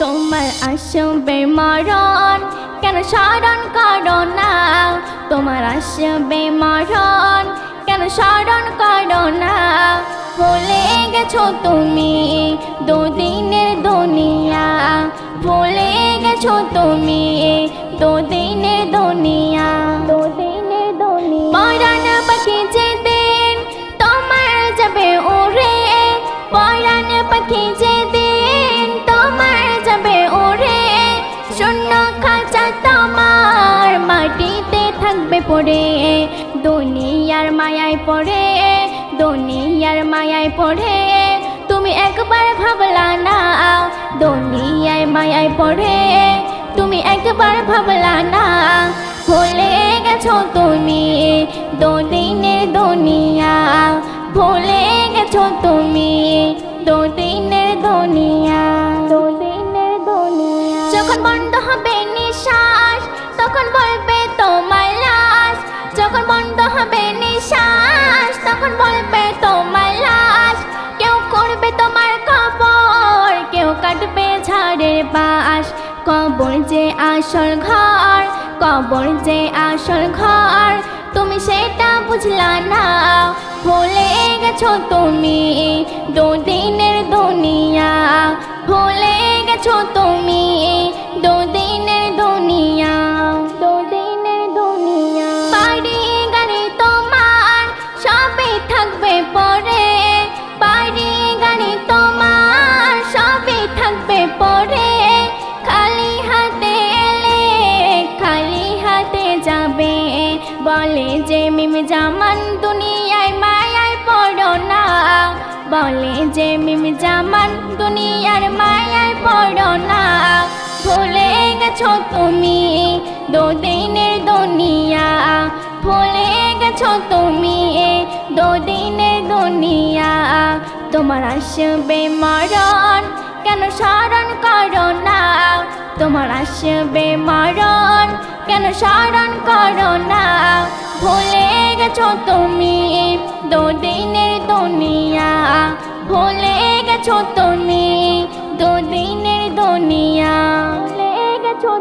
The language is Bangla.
তোমার আসবে মরণ, কেন স্মরণ করো না? তোমার আসবে মরণ, কেন স্মরণ করো না? ভুলে গেছো তুমি দুদিনের দুনিয়া, ভুলে গেছো তুমি দুদিনের দুনিয়া, দুদিনের দুনিয়া। পরাণ পাখি যেদিন তোমার যাবে উড়ে, পরাণ পাখি যেদিন তোমার যাবে উড়ে, শূন্য খাঁচা তোমার মাটিতে থাকবে পড়ে। দুনিয়ার মায়ায় পড়ে, দুনিয়ার মায়ায় পড়ে তুমি একবার ভাবলা না? দুনিয়ার মায়ায় পড়ে তুমি একবার ভাবলা না? ভুলে গেছো তুমি দুদিনের দুনিয়া, ভুলে গেছো তুমি দুদিনের দুনিয়া, দুদিনের দুনিয়া। যখন বন্ধ হবে নিঃশ্বাস তখন বলবে তোমার লাশ, যখন বন্ধ হবে নিঃশ্বাস তখন বলবে তোমার লাশ। কেউ করবে তোমার কবর, কেউ কাটবে ঝাড়ের বাঁশ। কবর যে আসল ঘর, কবর যে আসল ঘর, তুমি সেটা বুঝলা না। ভুলে গেছো তুমি দুদিনের দুনিয়া, ভুলে গেছো তুমি দুদিনের দুনিয়া, দুদিনের দুনিয়া। বাড়ি গাড়ি তোমার সবই থাকবে পরে, বাড়ি গাড়ি তোমার সবই থাকবে পরে। খালি হাতে এলে খালি হাতে যাবে, বলে যে মিম জামান দুনিয়ায় মায়ায় পড়ো না, বলে যে মিম জামান দুনিয়ার মায়ায় পড়ো না। ভুলে গেছো তুমি দুদিনের দুনিয়া, ভুলে গেছো তুমি দুদিনের দুনিয়া। তোমার আসবে মরণ, কেন স্মরণ করো না? তোমার আসবে মরণ, কেন স্মরণ করো না? ভুলে গেছো তুমি দুদিনের দুনিয়া, ভুলে গেছো তুমি দুদিনের দুনিয়া, ভুলে গেছো।